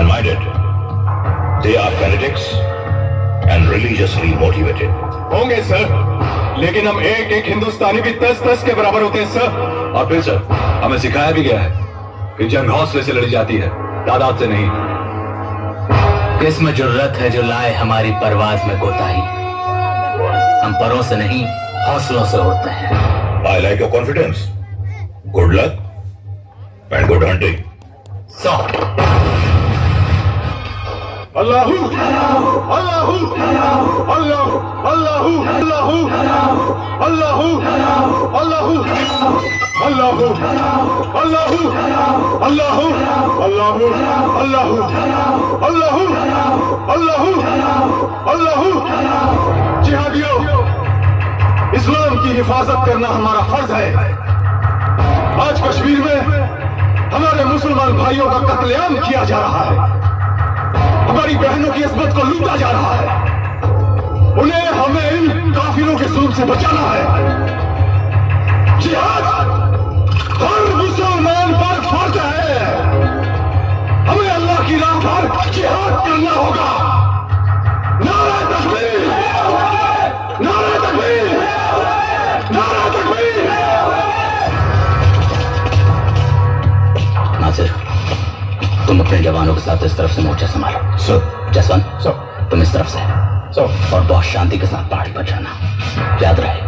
and minded. They are fanatics and religiously motivated. होंगे sir, लेकिन हम एक एक हिंदुस्तानी भी 10-10 के बराबर होते हैं सर। और फिर सर, हमें सिखाया भी गया है कि जंग हौसले से लड़ी जाती है, तादाद से नहीं। किस्म जुर्रत है जो लाए हमारी परवाज में कोताही। हम परों से नहीं, हौसलों से उड़ते हैं। I like your confidence. Good luck and good hunting. So, Allahu Allahu Allahu Allahu Allahu Allahu Allahu Allahu Allahu Allahu Allahu Allahu Allahu Allahu Allahu. जिहादियों, इस्लाम की हिफाजत करना हमारा फर्ज है। आज कश्मीर में हमारे मुसलमान भाइयों का कत्लेआम किया जा रहा है, हमारी बहनों की इस्मत को लूटा जा रहा है। उन्हें हमें इन काफिरों के जुल्म से बचाना है। जिहाद हर मुसलमान पर फर्ज है। हमें अल्लाह की राह पर जिहाद करना होगा। नारा तकबीर, नारा तकबीर, नारा तकबीर। नासिर, तुम अपने जवानों के साथ इस तरफ से मोर्चा संभालो। सर। जसवंत, सर। तुम इस तरफ से। सर। और बहुत शांति के साथ पहाड़ी पर जाना। याद रहे,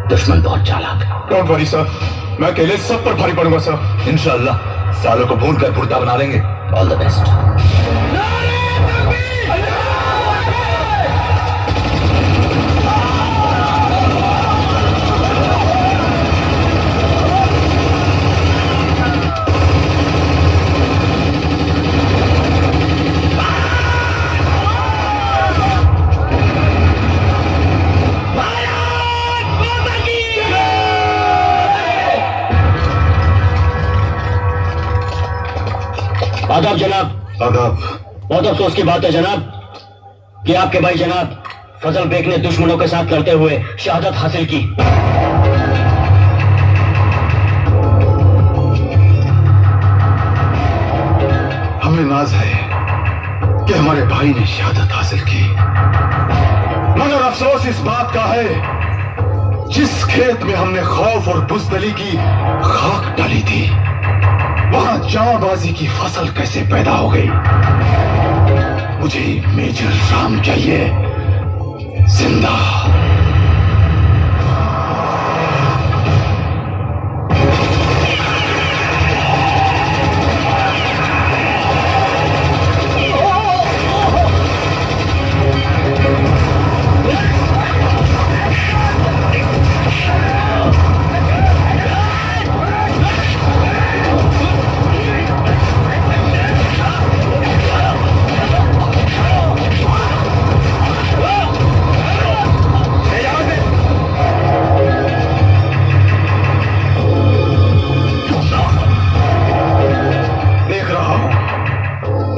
दुश्मन बहुत चालाक है। डोंट वरी सर, मैं अकेले सब पर भारी पड़ूंगा सर। इंशाअल्लाह सालों को भून कर पुरता बना लेंगे। All the best. आदाब जनाब। आदाब। बहुत अफसोस की बात है जनाब कि आपके भाई जनाब फजल बेग ने दुश्मनों के साथ लड़ते हुए शहादत हासिल की। हमें नाज है कि हमारे भाई ने शहादत हासिल की, मगर अफसोस इस बात का है जिस खेत में हमने खौफ और बुज़दिली की खाक डाली थी, वहां जांबाजी की फसल कैसे पैदा हो गई। मुझे मेजर राम चाहिए, जिंदा।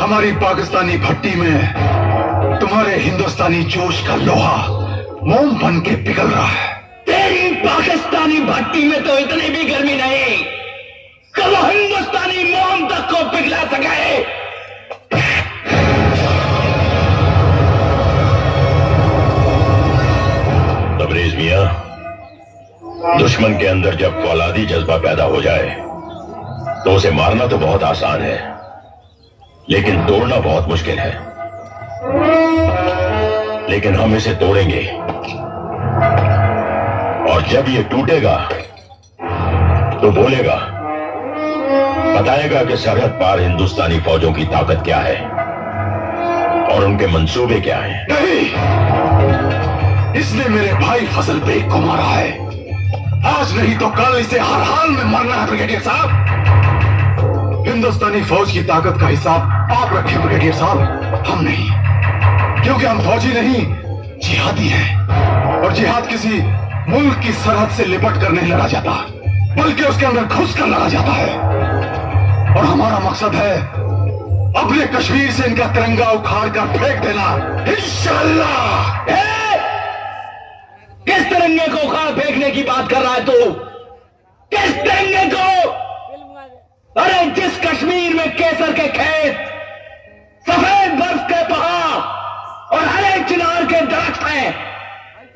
हमारी पाकिस्तानी भट्टी में तुम्हारे हिंदुस्तानी जोश का लोहा मोम बन के पिघल रहा है। तेरी पाकिस्तानी भट्टी में तो इतनी भी गर्मी नहीं कि वो हिंदुस्तानी मोम तक को पिघला सके। तबरेज मियां, दुश्मन के अंदर जब फौलादी जज्बा पैदा हो जाए तो उसे मारना तो बहुत आसान है, लेकिन तोड़ना बहुत मुश्किल है। लेकिन हम इसे तोड़ेंगे, और जब ये टूटेगा तो बोलेगा, बताएगा कि सरहद पार हिंदुस्तानी फौजों की ताकत क्या है और उनके मंसूबे क्या हैं। नहीं, इसने मेरे भाई फजल बेग को मारा है। आज नहीं तो कल इसे हर हाल में मरना है ब्रिगेडियर साहब। हिंदुस्तानी फौज की ताकत का हिसाब आप रखें ब्रिगेडियर साहब, हम नहीं, क्योंकि हम फौजी नहीं, जिहादी हैं। और जिहाद किसी मुल्क की सरहद से लिपट कर नहीं लड़ा जाता, बल्कि उसके अंदर घुस कर लड़ा जाता है। और हमारा मकसद है अपने कश्मीर से इनका तिरंगा उखाड़ कर फेंक देना, इंशाअल्लाह। किस तिरंगे को उखाड़ फेंकने की बात कर रहा है तू? किस तिरंगे को? अरे जिस कश्मीर में केसर के खेत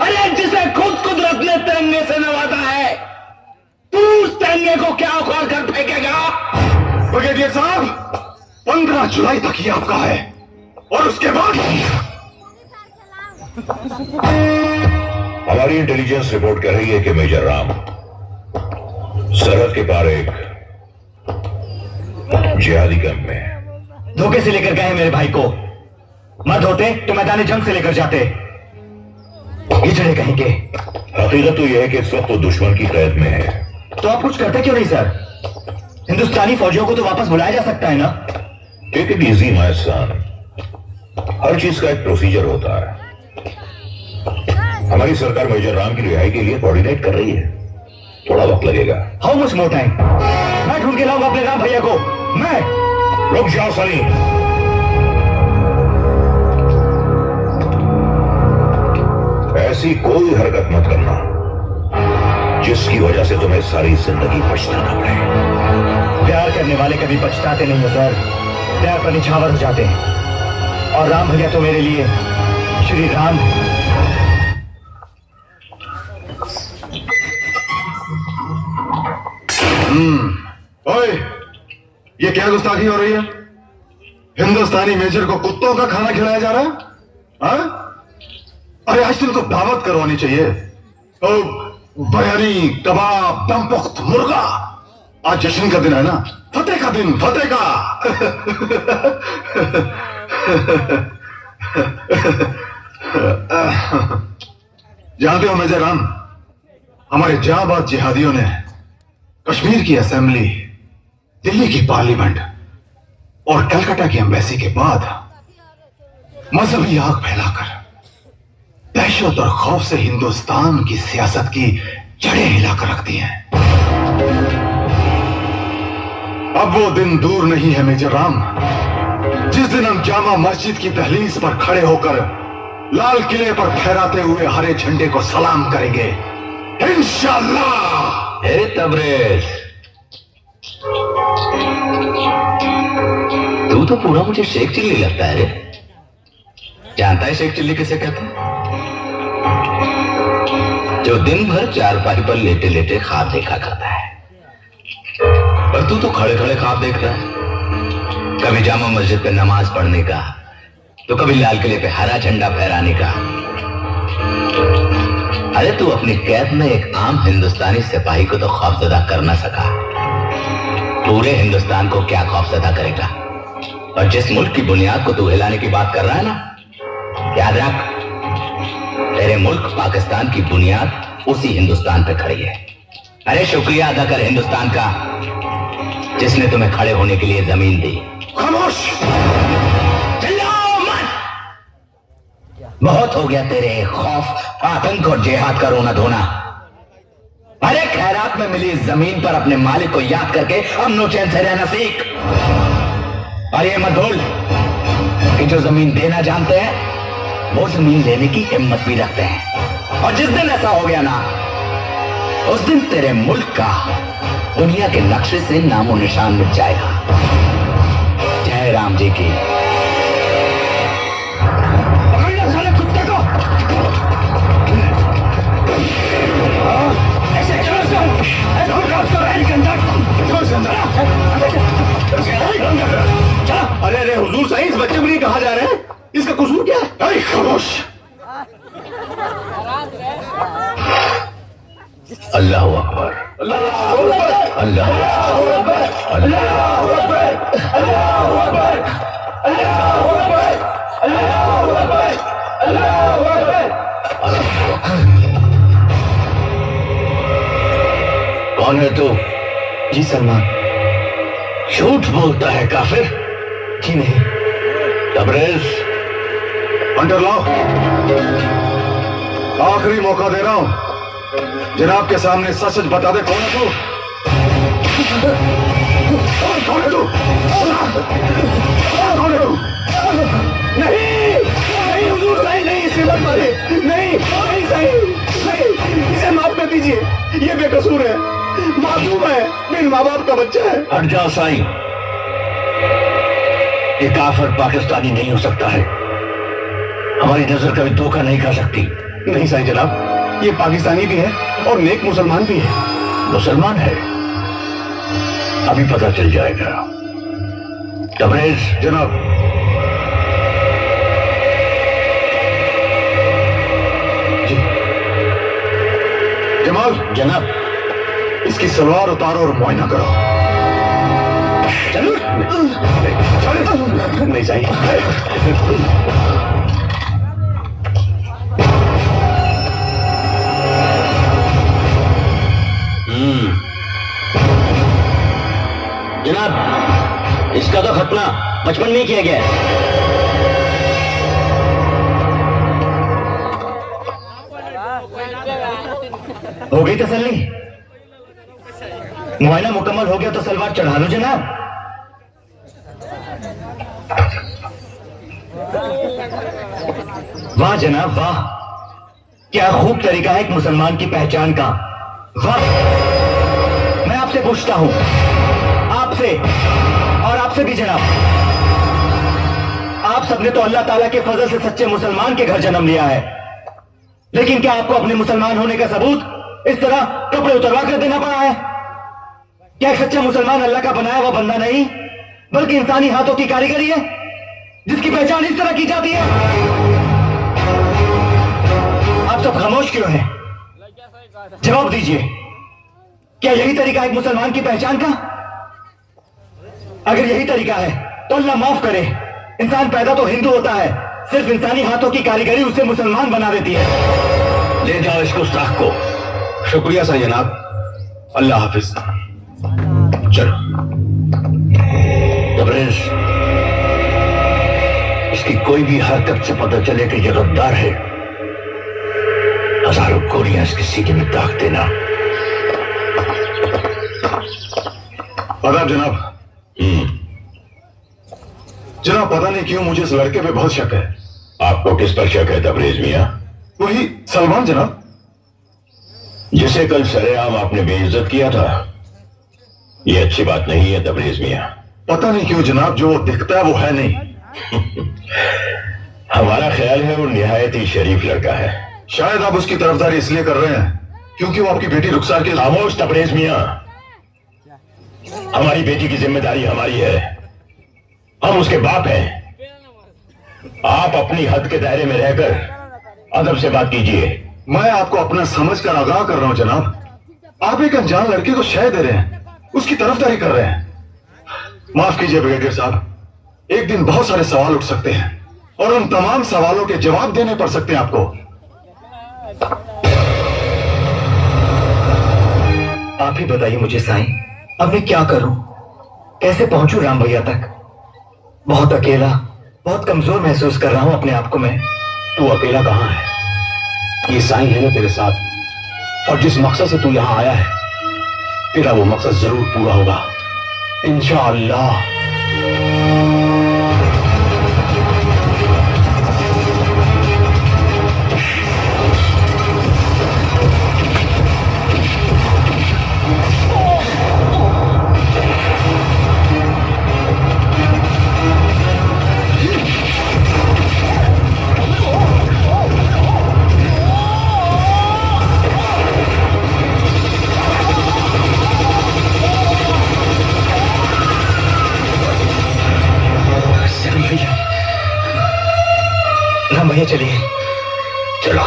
अरे जिसे खुद कुदरत ने तिरंगे से नवाजा है, तू उस तिरंगे को क्या उखाड़ कर फेंकेगा? ब्रिगेडियर साहब, 15 जुलाई तक ये आपका है और उसके बाद हमारी इंटेलिजेंस रिपोर्ट कर रही है कि मेजर राम सरहद के पार एक जिहादी कैंप में है। धोखे से लेकर गए मेरे भाई को। मर्द होते तो मैदानी जंग से लेकर जाते। हिजड़े कहेंगे। हकीकत तो यह है कि इस वक्त वो दुश्मन की कैद में है। तो आप कुछ करते क्यों नहीं सर? हिंदुस्तानी फौजियों को तो वापस बुलाया जा सकता है ना? Take it easy my son, हर चीज का एक प्रोसीजर होता है। हमारी सरकार मेजर राम की रिहाई के लिए कोऑर्डिनेट कर रही है, थोड़ा वक्त लगेगा। How much more time? मैं ढूंढ के लाऊंगा अपने राम भैया को। मैं रुक जाओ सलीम, ऐसी कोई हरकत मत करना जिसकी वजह से तुम्हें सारी जिंदगी पछताना पड़े। प्यार करने वाले कभी पछताते नहीं हो सर, प्यार पर निछावर हो जाते हैं। और राम भैया तो मेरे लिए श्री राम है। ओए, ये क्या गुस्ताखी हो रही है? हिंदुस्तानी मेजर को कुत्तों का खाना खिलाया जा रहा है? हाँ? अरे आज तुमको दावत करवानी चाहिए। ओ, बिरयानी, कबाब, दमपुख्त, मुर्गा। आज जश्न का दिन है ना, फतेह का दिन, फतेह का। जानते हो मेजर राम, हमारे जाबाज जिहादियों ने कश्मीर की असेंबली, दिल्ली की पार्लियामेंट और कलकत्ता की एम्बेसी के बाद मजहबी आग फैलाकर दहशत और खौफ से हिंदुस्तान की सियासत की जड़ें हिलाकर रख दी हैं। अब वो दिन दूर नहीं है मेजर राम, जिस दिन हम जामा मस्जिद की दहलीज पर खड़े होकर लाल किले पर फहराते हुए हरे झंडे को सलाम करेंगे, इंशाअल्लाह। अरे तबरेज, तू तो पूरा मुझे शेख चिल्ली लगता है रे। जानता है शेख चिल्ली किसे कहते हैं? जो दिन भर चारपाई पर लेटे लेटे ख्वाब देखा करता है। पर तू तो खड़े खड़े ख्वाब देखता है, कभी जामा मस्जिद पे नमाज पढ़ने का, तो कभी लाल किले पे हरा झंडा फहराने का। अरे तू अपनी कैद में एक आम हिंदुस्तानी सिपाही को तो खौफजदा कर ना सका, पूरे हिंदुस्तान को क्या खौफजदा करेगा? और जिस मुल्क की बुनियाद को तू हिलाने की बात कर रहा है ना, याद रख, तेरे मुल्क पाकिस्तान की बुनियाद उसी हिंदुस्तान पे खड़ी है। अरे शुक्रिया अदा कर हिंदुस्तान का, जिसने तुम्हें खड़े होने के लिए जमीन दी। खामोश! चिल्लाओ मत! बहुत हो गया तेरे खौफ, आतंक और जिहाद का रोना धोना। अरे खैरात में मिली जमीन पर अपने मालिक को याद करके अमनो चैन से रहना सीख। और ये मत भूल कि जो जमीन देना जानते हैं वो जमीन लेने की हिम्मत भी रखते हैं। और जिस दिन ऐसा हो गया ना, उस दिन तेरे मुल्क का दुनिया के नक्शे से नामो निशान मिट जाएगा। जय राम जी की। पकड़ना साले कुत्ते को। ऐसे चलो अरे अरे हुजूर साईं, इस बच्चे को नहीं कहा जा रहे हैं, इसका कसूर क्या है? अरे खामोश! अल्लाह अकबर, अल्लाह अकबर, अल्लाह अकबर, अल्लाह अकबर, अल्लाह अकबर, अल्लाह अकबर, अल्लाह अकबर, अल्लाह अकबर। कौन है तू? जी सलमान। झूठ बोलता है काफिर। जी नहीं। तबरेज, अंडर लाओ, आखिरी मौका दे रहा हूं, जनाब के सामने सच सच बता दे, कौन है तू? कौन है तू? कौन है तू? नहीं नहीं हुजूर साईं, नहीं, इसे मत मारिए। नहीं नहीं साईं, नहीं, इसे माफ कर दीजिए, ये बेकसूर है, मासूम है, बिन माँ बाप का बच्चा है। हट जाओ साईं, ये काफिर पाकिस्तानी नहीं हो सकता है। हमारी नजर कभी धोखा नहीं खा सकती। नहीं साईं जनाब, ये पाकिस्तानी भी है और नेक मुसलमान भी है। मुसलमान है? अभी पता चल जाएगा। तबरेज। जनाब। जी। जमाल। जनाब। इसकी सलवार उतारो और मुआयना करो। चलो। नहीं चाहिए। जनाब, इसका तो खतना बचपन में ही किया गया है। हो गई तसल्ली? मुआयना मुकम्मल हो गया तो सलवार चढ़ा लो जनाब। वाह जनाब वाह, क्या खूब तरीका है एक मुसलमान की पहचान का। वाह। मैं आपसे पूछता हूं, आपसे और आपसे भी जनाब, आप सबने तो अल्लाह ताला के फजल से सच्चे मुसलमान के घर जन्म लिया है, लेकिन क्या आपको अपने मुसलमान होने का सबूत इस तरह कपड़े उतरवा कर देना पड़ा है? क्या एक सच्चा मुसलमान अल्लाह का बनाया हुआ बंदा नहीं, बल्कि इंसानी हाथों की कारीगरी है, जिसकी पहचान इस तरह की जाती है? आप सब खामोश क्यों हैं? जवाब दीजिए, क्या यही तरीका है एक मुसलमान की पहचान का? अगर यही तरीका है तो अल्लाह माफ करे, इंसान पैदा तो हिंदू होता है, सिर्फ इंसानी हाथों की कारीगरी उसे मुसलमान बना देती है। ले जाओ इसको गुस्ताख को। शुक्रिया साईं जनाब, अल्लाह हाफिज। चलो। तबरेज, इसकी कोई भी हरकत से पता चले कि ये गद्दार है, हजारों गोलियां इसके सीने में दाग देना। आदाब जनाब। जनाब, पता नहीं क्यों मुझे इस लड़के पे बहुत शक है। आपको किस पर शक है तबरेज मियां? वही सलमान जनाब, जिसे कल सरेआम आपने बेइज्जत किया था। ये अच्छी बात नहीं है तबरेज मियां। पता नहीं क्यों जनाब, जो वो दिखता है वो है नहीं। हमारा ख्याल है वो निहायत ही शरीफ लड़का है। शायद आप उसकी तरफदारी इसलिए कर रहे हैं क्योंकि वो आपकी बेटी रुखसार के। खामोश तबरेज मियां, हमारी बेटी की जिम्मेदारी हमारी है, हम उसके बाप हैं। आप अपनी हद के दायरे में रहकर अदब से बात कीजिए। मैं आपको अपना समझकर आगाह कर रहा हूं जनाब। आप एक अनजान लड़के को शय दे रहे हैं, उसकी तरफदारी कर रहे हैं। माफ कीजिए ब्रिगेडियर साहब, एक दिन बहुत सारे सवाल उठ सकते हैं और उन तमाम सवालों के जवाब देने पड़ सकते हैं आपको। आप ही बताइए मुझे साईं, अब मैं क्या करूं, कैसे पहुंचूं राम भैया तक? बहुत अकेला, बहुत कमजोर महसूस कर रहा हूं अपने आप को मैं। तू अकेला कहां है? ये साईं है ना तेरे साथ, और जिस मकसद से तू यहां आया है, तेरा वो मकसद जरूर पूरा होगा इंशाअल्लाह। राम भैया चलिए। चलो।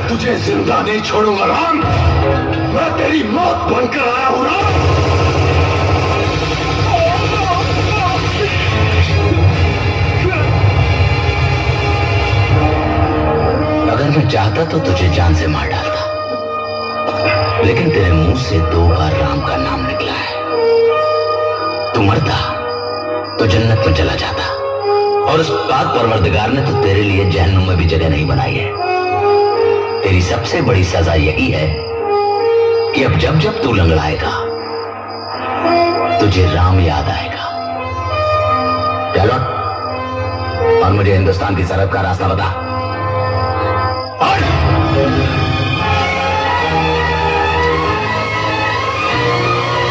तुझे जिंदा नहीं छोड़ूंगा राम, मैं तेरी मौत बनकर आया हूं राम। अगर मैं चाहता तो तुझे जान से मार डालता, लेकिन तेरे मुंह से 2 बार राम का नाम निकला है, तू मरता तो जन्नत में चला जाता, और उस पाक परवरदिगार ने तो तेरे लिए जहन्नुम में भी जगह नहीं बनाई है। तेरी सबसे बड़ी सजा यही है कि अब जब जब तू लंगड़ाएगा तुझे राम याद आएगा। चलो, और मुझे हिंदुस्तान की सरहद का रास्ता बता।